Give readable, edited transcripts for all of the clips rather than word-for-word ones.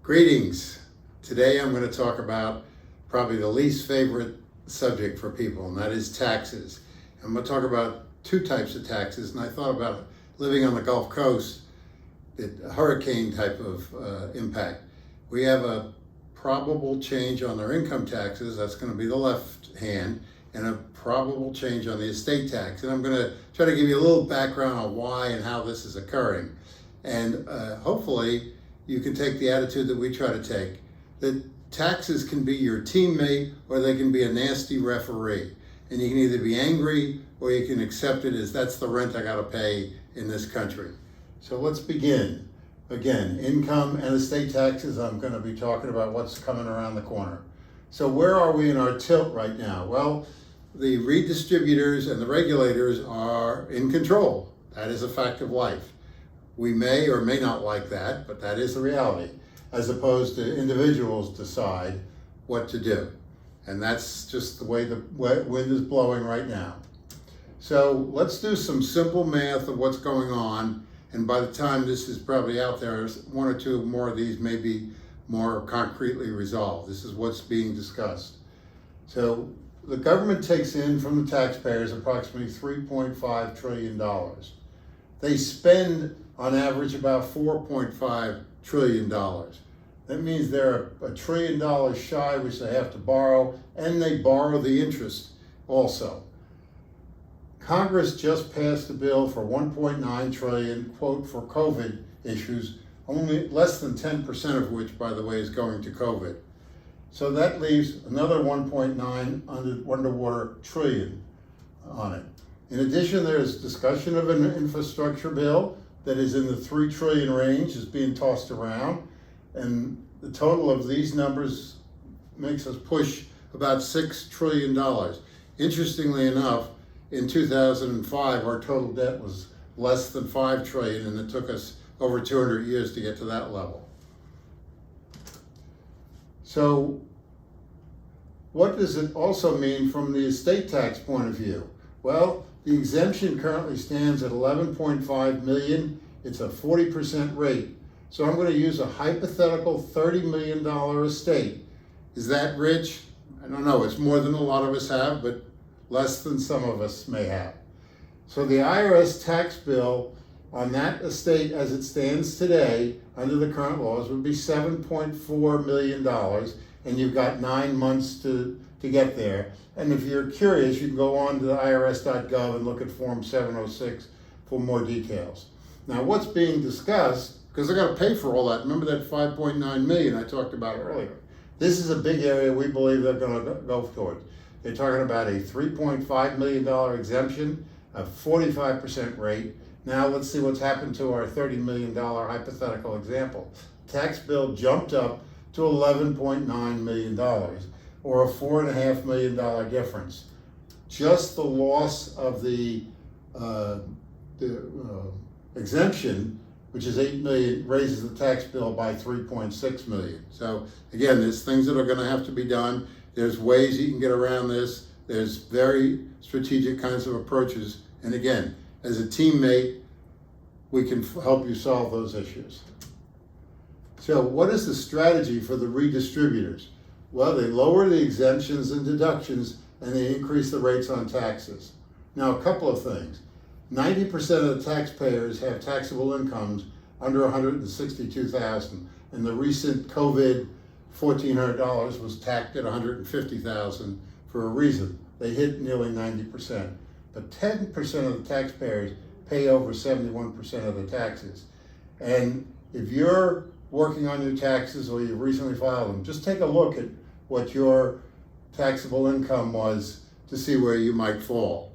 Greetings. Today I'm going to talk about probably the least favorite subject for people, and that is taxes. I'm going to talk about two types of taxes, and I thought about living on the Gulf Coast, the hurricane type of impact. We have a probable change on their income taxes, that's going to be the left hand, and a probable change on the estate tax. And I'm going to try to give you a little background on why and how this is occurring. And hopefully you can take the attitude that we try to take, that taxes can be your teammate or they can be a nasty referee. And you can either be angry or you can accept it as that's the rent I gotta pay in this country. So let's begin. Again, income and estate taxes, I'm gonna be talking about what's coming around the corner. So where are we in our tilt right now? Well, the redistributors and the regulators are in control. That is a fact of life. We may or may not like that, but that is the reality, as opposed to individuals decide what to do. And that's just the way the wind is blowing right now. So let's do some simple math of what's going on. And by the time this is probably out there, one or two more of these may be more concretely resolved. This is what's being discussed. So the government takes in from the taxpayers approximately $3.5 trillion. They spend on average about $4.5 trillion. That means they're $1 trillion shy, which they have to borrow, and they borrow the interest also. Congress just passed a bill for $1.9 trillion, quote, for COVID issues, only less than 10% of which, by the way, is going to COVID. So that leaves another 1.9 underwater trillion on it. In addition, there's discussion of an infrastructure bill that is in the 3 trillion range, is being tossed around. And the total of these numbers makes us push about $6 trillion. Interestingly enough, in 2005, our total debt was less than 5 trillion, and it took us over 200 years to get to that level. So what does it also mean from the estate tax point of view? Well, the exemption currently stands at 11.5 million. It's a 40% rate. So I'm going to use a hypothetical $30 million estate. Is that rich? I don't know. It's more than a lot of us have, but less than some of us may have. So the IRS tax bill on that estate as it stands today under the current laws would be $7.4 million, and you've got 9 months to get there. And if you're curious, you can go on to the irs.gov and look at Form 706 for more details. Now, what's being discussed, because they're going to pay for all that. Remember that 5.9 million I talked about earlier. This is a big area we believe they're going to go towards. They're talking about a $3.5 million exemption, a 45% rate. Now let's see what's happened to our $30 million hypothetical example. Tax bill jumped up to $11.9 million, or a $4.5 million difference. Just the loss of the exemption, which is $8 million, raises the tax bill by $3.6 million. So again, there's things that are going to have to be done. There's ways you can get around this. There's very strategic kinds of approaches. And again, as a teammate, we can help you solve those issues. So what is the strategy for the redistributors? Well, they lower the exemptions and deductions, and they increase the rates on taxes. Now, a couple of things. 90% of the taxpayers have taxable incomes under $162,000, and the recent COVID $1,400 was tacked at $150,000 for a reason. They hit nearly 90%. But 10% of the taxpayers pay over 71% of the taxes. And if you're working on your taxes or you've recently filed them, just take a look at what your taxable income was to see where you might fall.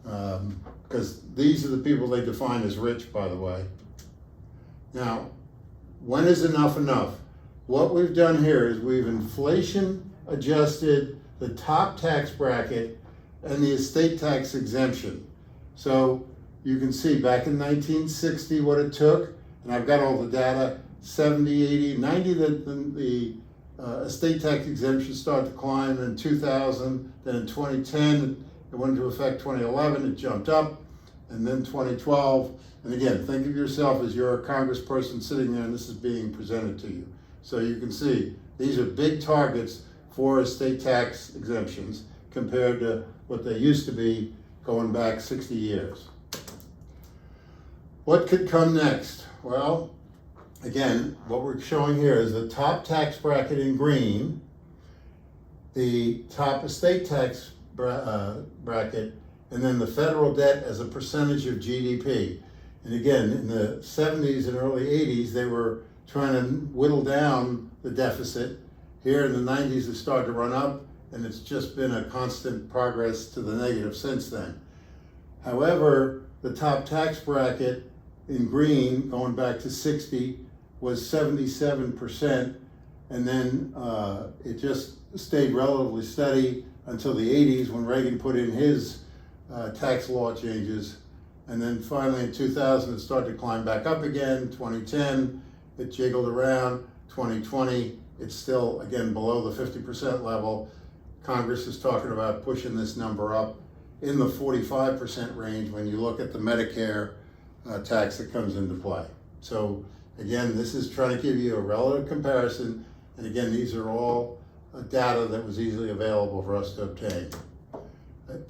Because these are the people they define as rich, by the way. Now, when is enough enough? What we've done here is we've inflation adjusted the top tax bracket and the estate tax exemption. So you can see back in 1960 what it took, and I've got all the data, 70, 80, 90, the estate tax exemption started to climb in 2000, then in 2010, it went into effect 2011, it jumped up, and then 2012. And again, think of yourself as you're a congressperson sitting there and this is being presented to you. So you can see, these are big targets for estate tax exemptions compared to what they used to be going back 60 years. What could come next? Well, again, what we're showing here is the top tax bracket in green, the top estate tax bracket, and then the federal debt as a percentage of GDP. And again, in the 70s and early 80s, they were trying to whittle down the deficit. Here in the 90s, it started to run up, and it's just been a constant progress to the negative since then. However, the top tax bracket in green, going back to 60, was 77%, and then it just stayed relatively steady until the 80s when Reagan put in his tax law changes. And then finally in 2000, it started to climb back up again. 2010, it jiggled around. 2020, it's still, again, below the 50% level. Congress is talking about pushing this number up in the 45% range when you look at the Medicare tax that comes into play. So again, this is trying to give you a relative comparison. And again, these are all data that was easily available for us to obtain.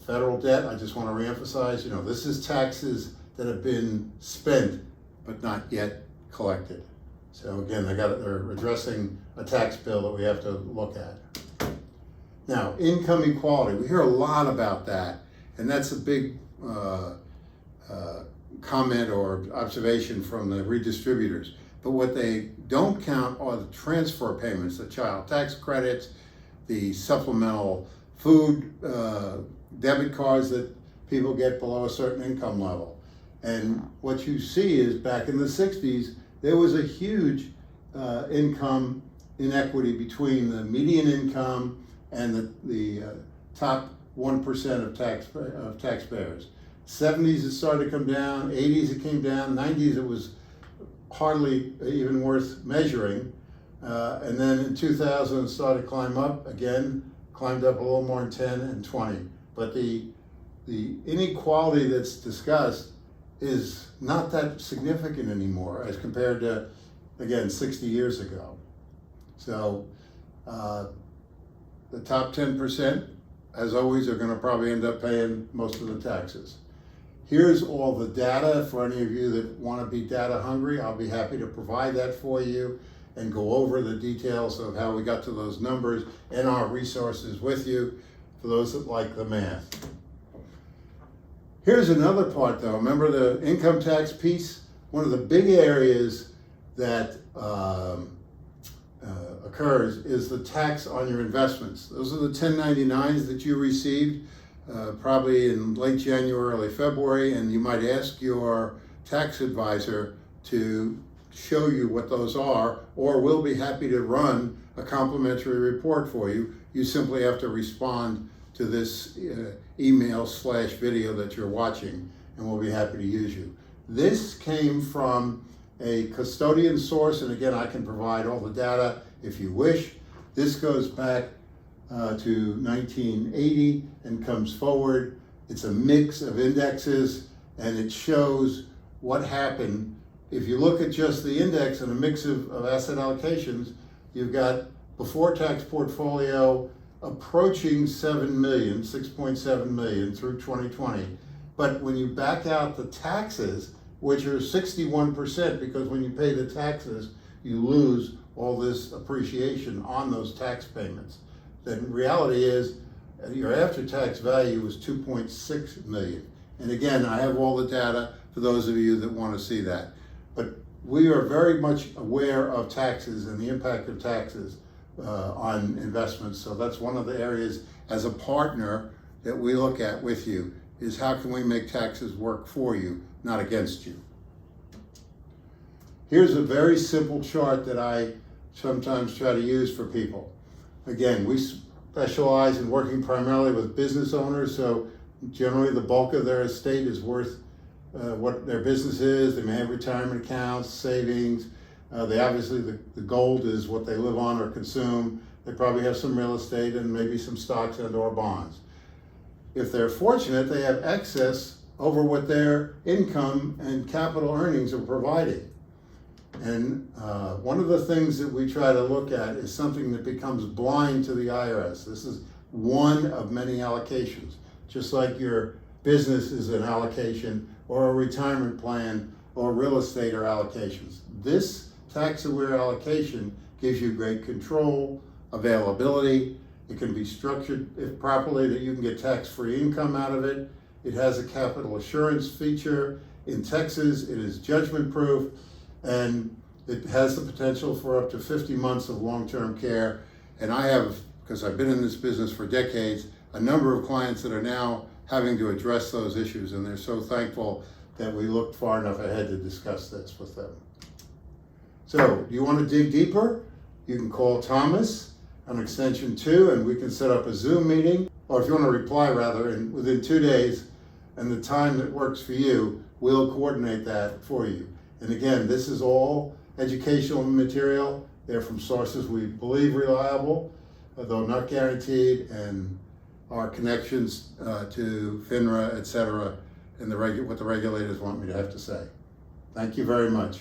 Federal debt, I just want to reemphasize, this is taxes that have been spent but not yet collected. So again, they're addressing a tax bill that we have to look at. Now, income equality, we hear a lot about that, and that's a big comment or observation from the redistributors. But what they don't count are the transfer payments, the child tax credits, the supplemental food debit cards that people get below a certain income level. And what you see is back in the 60s, there was a huge income inequity between the median income and the top 1% of taxpayers. 70s it started to come down, 80s it came down, 90s it was hardly even worth measuring. And then in 2000 it started to climb up again, climbed up a little more in 10 and 20. But the inequality that's discussed is not that significant anymore as compared to, again, 60 years ago. So the top 10%, as always, are going to probably end up paying most of the taxes. Here's all the data for any of you that want to be data hungry. I'll be happy to provide that for you and go over the details of how we got to those numbers and our resources with you for those that like the math. Here's another part though. Remember the income tax piece? One of the big areas that occurs is the tax on your investments. Those are the 1099s that you received probably in late January, early February, and you might ask your tax advisor to show you what those are, or we'll be happy to run a complimentary report for you. You simply have to respond to this email/video that you're watching, and we'll be happy to use you. This came from a custodian source, and again, I can provide all the data if you wish. This goes back to 1980 and comes forward. It's a mix of indexes, and it shows what happened. If you look at just the index and a mix of asset allocations, you've got before tax portfolio approaching 7 million, 6.7 million through 2020. But when you back out the taxes, which are 61%, because when you pay the taxes, you lose all this appreciation on those tax payments. Then reality is your after-tax value was 2.6 million. And again, I have all the data for those of you that want to see that. But we are very much aware of taxes and the impact of taxes on investments. So that's one of the areas as a partner that we look at with you, is how can we make taxes work for you, not against you. Here's a very simple chart that I sometimes try to use for people. Again, we specialize in working primarily with business owners, so generally the bulk of their estate is worth what their business is. They may have retirement accounts, savings. They obviously, the gold is what they live on or consume. They probably have some real estate and maybe some stocks and or bonds. If they're fortunate, they have excess over what their income and capital earnings are providing. And one of the things that we try to look at is something that becomes blind to the IRS. This is one of many allocations. Just like your business is an allocation, or a retirement plan, or real estate are allocations. This tax-aware allocation gives you great control, availability. It can be structured properly that you can get tax-free income out of it. It has a capital assurance feature. In Texas, it is judgment-proof, and it has the potential for up to 50 months of long-term care. And I have, because I've been in this business for decades, a number of clients that are now having to address those issues, and they're so thankful that we looked far enough ahead to discuss this with them. So, do you want to dig deeper? You can call Thomas on extension 2, and we can set up a Zoom meeting, or if you want to reply rather, and within 2 days, and the time that works for you, we'll coordinate that for you. And again, this is all educational material. They're from sources we believe reliable, though not guaranteed, and our connections to FINRA, et cetera, and what the regulators want me to have to say. Thank you very much.